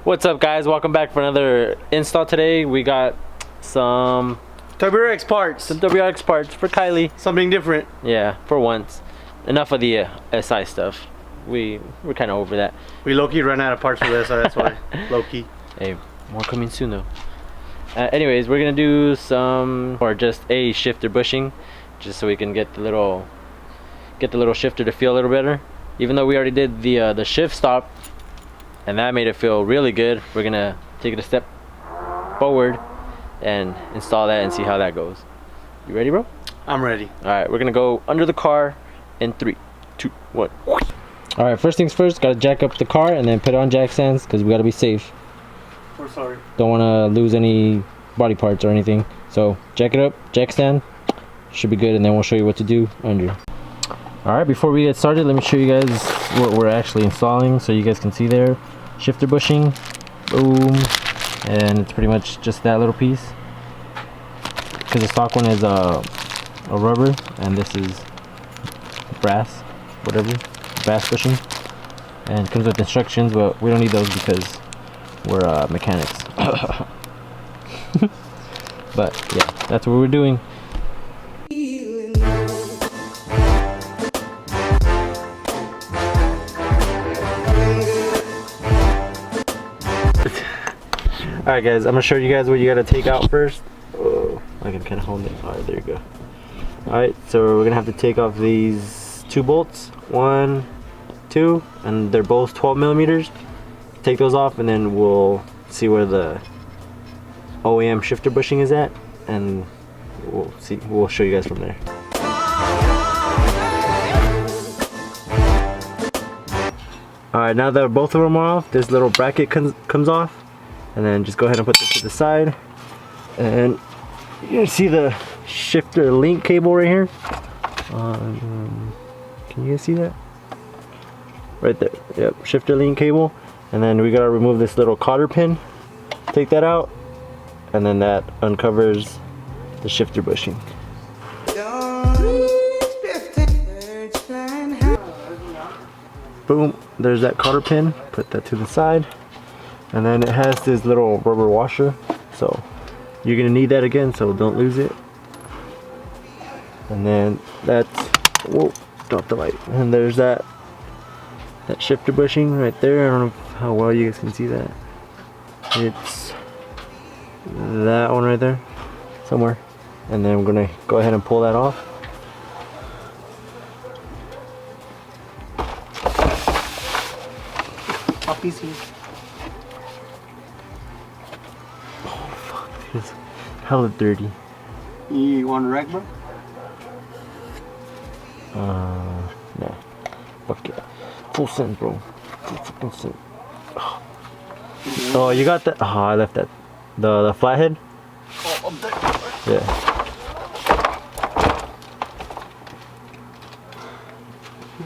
What's up, guys? Welcome back for another install. Today we got some WRX parts. Some WRX parts for Kylie. Something different. Yeah, for once. Enough of the SI stuff. We're kind of over that. We low-key ran out of parts for this, so that's why. Low-key. Hey, more coming soon though. Anyways, we're gonna do some, or just a shifter bushing, just so we can get the little shifter to feel a little better. Even though we already did the shift stop, and that made it feel really good, we're gonna take it a step forward and install that and see how that goes. You ready, bro? I'm ready. All right, we're gonna go under the car in 3, 2, 1. All right, first things first, gotta jack up the car and then put it on jack stands because we gotta be safe. We're sorry. Don't want to lose any body parts or anything. So jack it up, jack stand, should be good, and then we'll show you what to do under. All right, before we get started, let me show you guys what we're actually installing so you guys can see there. Shifter bushing, boom, and it's pretty much just that little piece, because the stock one is a rubber and this is brass, whatever, brass bushing, and it comes with instructions, but we don't need those because we're mechanics. But yeah, that's what we're doing. Alright guys, I'm gonna show you guys what you gotta take out first. Oh, I can kind of hold it. Alright, there you go. Alright, so we're gonna have to take off these 2 bolts. 1, 2, and they're both 12 millimeters. Take those off and then we'll see where the OEM shifter bushing is at, and we'll show you guys from there. Alright, now that both of them are off, this little bracket comes off, and then just go ahead and put this to the side, and you can see the shifter link cable right here. Can you guys see that? Right there. Yep, shifter link cable. And then we gotta remove this little cotter pin, take that out, and then that uncovers the shifter bushing. Boom, there's that cotter pin, put that to the side. And then it has this little rubber washer, so you're gonna need that again, so don't lose it. And then that's, whoa, drop the light. And there's that shifter bushing right there. I don't know how well you guys can see that. It's that one right there, somewhere. And then I'm gonna go ahead and pull that off. Puppies here. Oh fuck, it's hella dirty. You want a wreck, bro? No. Fuck it. Full send, bro. Full send. Oh, you got that? Oh, I left that. The flathead? Oh, up there. Yeah.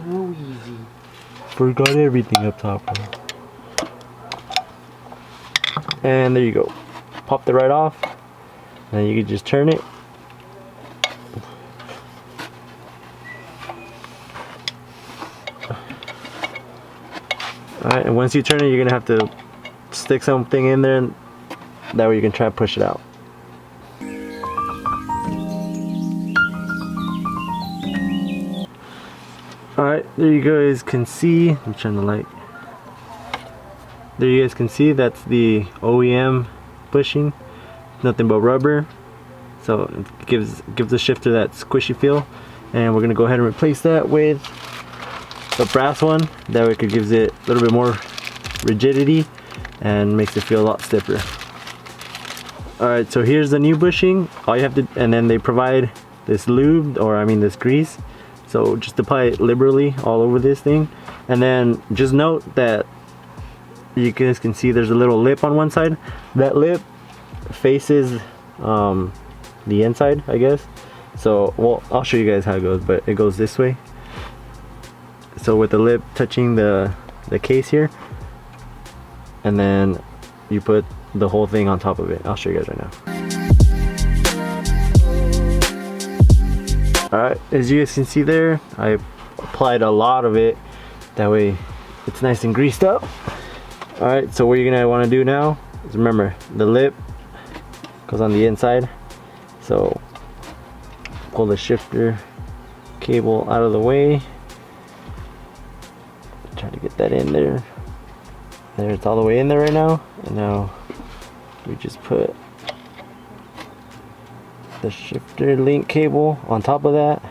No easy. Forgot everything up top, bro. And there you go. Popped it right off. And then you can just turn it. Alright, and once you turn it, you're gonna have to stick something in there, and that way you can try to push it out. Alright, there you guys can see. I'm trying to light. There you guys can see that's the OEM bushing. Nothing but rubber, so it gives the shifter that squishy feel. And we're gonna go ahead and replace that with the brass one. That way it gives it a little bit more rigidity and makes it feel a lot stiffer. Alright, so here's the new bushing. All you have to, and then they provide this lube, or I mean this grease. So just apply it liberally all over this thing. And then just note that you guys can see there's a little lip on one side. That lip faces the inside, I guess. So, well, I'll show you guys how it goes, but it goes this way. So with the lip touching the case here, and then you put the whole thing on top of it. I'll show you guys right now. Alright, as you guys can see there, I applied a lot of it. That way it's nice and greased up. Alright, so what you're gonna want to do now is, remember, the lip goes on the inside, so pull the shifter cable out of the way. Try to get that in there. There, it's all the way in there right now. And now we just put the shifter link cable on top of that,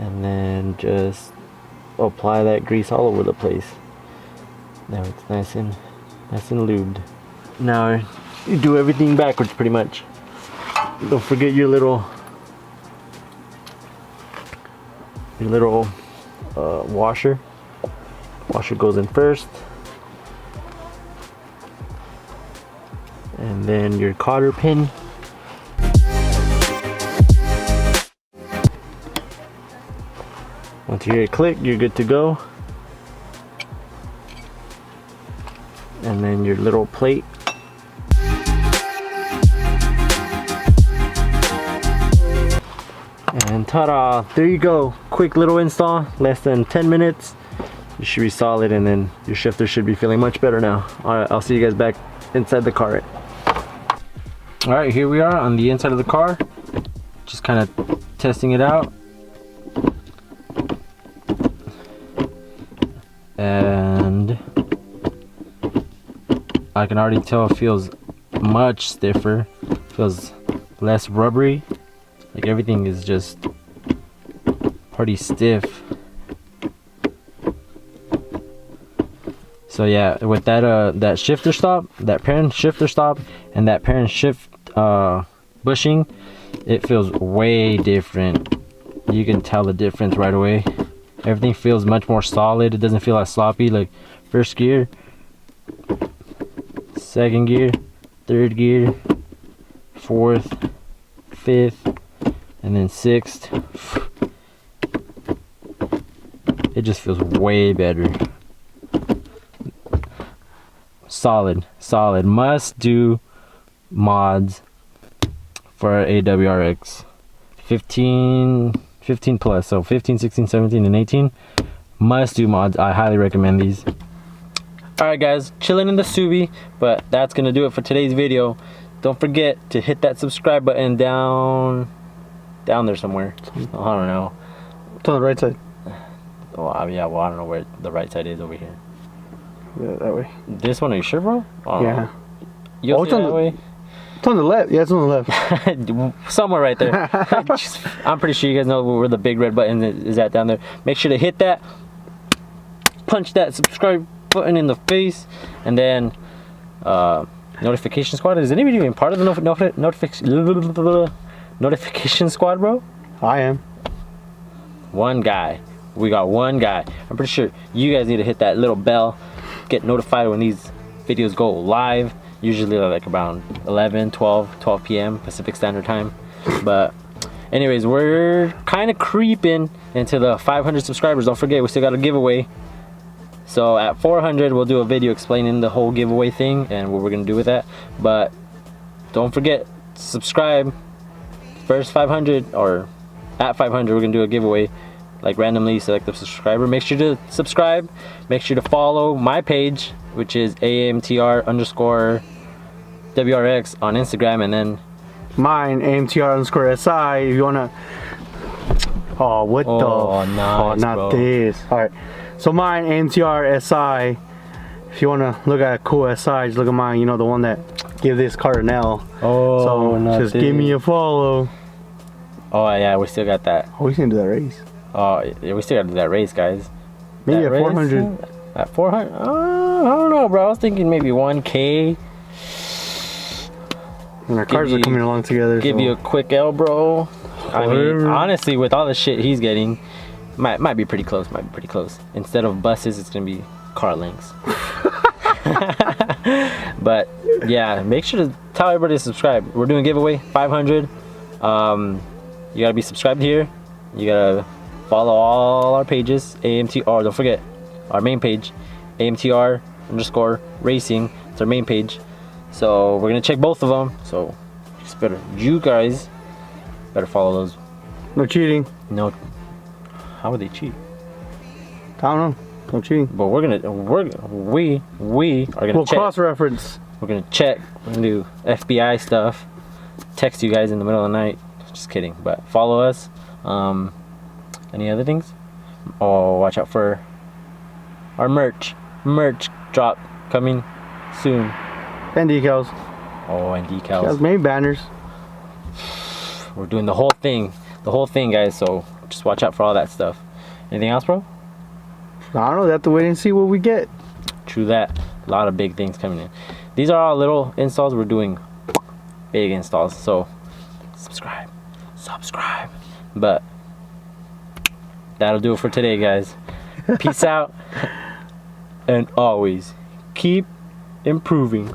and then just apply that grease all over the place. Now it's nice and lubed. Now you do everything backwards pretty much. Don't forget your little washer. Washer goes in first, and then your cotter pin. Once you hear it click, you're good to go. And then your little plate. And ta-da! There you go. Quick little install, less than 10 minutes. You should be solid, and then your shifter should be feeling much better now. Alright, I'll see you guys back inside the car. Alright, here we are on the inside of the car. Just kind of testing it out. And I can already tell it feels much stiffer, feels less rubbery. Like everything is just pretty stiff. So yeah, with that that shifter stop, that Perrin shifter stop, and that Perrin shift bushing, it feels way different. You can tell the difference right away. Everything feels much more solid. It doesn't feel as sloppy. Like first gear, second gear, third gear, fourth, fifth, and then sixth. It just feels way better. Solid. Must do mods for a WRX 15 plus, so 15, 16, 17, and 18. Must do mods. I highly recommend these. Alright guys, chilling in the Subi, but that's gonna do it for today's video. Don't forget to hit that subscribe button down there somewhere. I don't know. It's on the right side. Oh yeah, well I don't know where the right side is over here. Yeah, that way. This one, are you sure, bro? Yeah. You Oh, see that way? It's on the left. Yeah, it's on the left. Somewhere right there. I'm pretty sure you guys know where the big red button is at down there. Make sure to hit that. Punch that subscribe button in the face, and then notification squad. Is anybody even part of the notification squad, bro? I am. One guy. We got one guy. I'm pretty sure you guys need to hit that little bell, get notified when these videos go live. Usually like around 12 p.m. Pacific Standard Time. But anyways, we're kind of creeping into the 500 subscribers. Don't forget, we still got a giveaway. So at 400, we'll do a video explaining the whole giveaway thing and what we're gonna do with that. But don't forget, subscribe. First 500, or at 500, we're gonna do a giveaway. Like randomly select the subscriber. Make sure to subscribe. Make sure to follow my page, which is AMTR_WRX on Instagram, and then mine AMTR_SI. If you wanna. Oh, what the? Nice, oh, not bro. this. All right. So mine AMTR_SI. If you wanna look at a cool SI, just look at mine. You know, the one that give this car an L. Oh, so just give me a follow. Oh yeah, we still got that. Oh, we can do that race. Oh yeah, we still got to do that race, guys. Maybe that at 400. At 400? I don't know, bro. I was thinking maybe 1K. And our cars are coming along together. Give you a quick L, bro. I mean, honestly, with all the shit he's getting, might be pretty close. Might be pretty close. Instead of buses, it's gonna be car links. But yeah, make sure to tell everybody to subscribe. We're doing a giveaway, 500. You gotta be subscribed here. You gotta follow all our pages. AMTR. Don't forget our main page, AMTR_racing. It's our main page. So we're gonna check both of them. So you guys better follow those. No cheating. No. How would they cheat? I don't know. No cheating. But we are gonna We'll check. cross-reference. We're gonna check. We're gonna do FBI stuff. Text you guys in the middle of the night. Just kidding. But follow us. Any other things? Oh, watch out for our merch. Merch drop coming soon. And decals. Oh, and decals. Maybe banners. We're doing the whole thing. The whole thing, guys. So just watch out for all that stuff. Anything else, bro? I don't know. They have to wait and see what we get. True that. A lot of big things coming in. These are all little installs. We're doing big installs. So subscribe. But that'll do it for today, guys. Peace out. And always keep improving.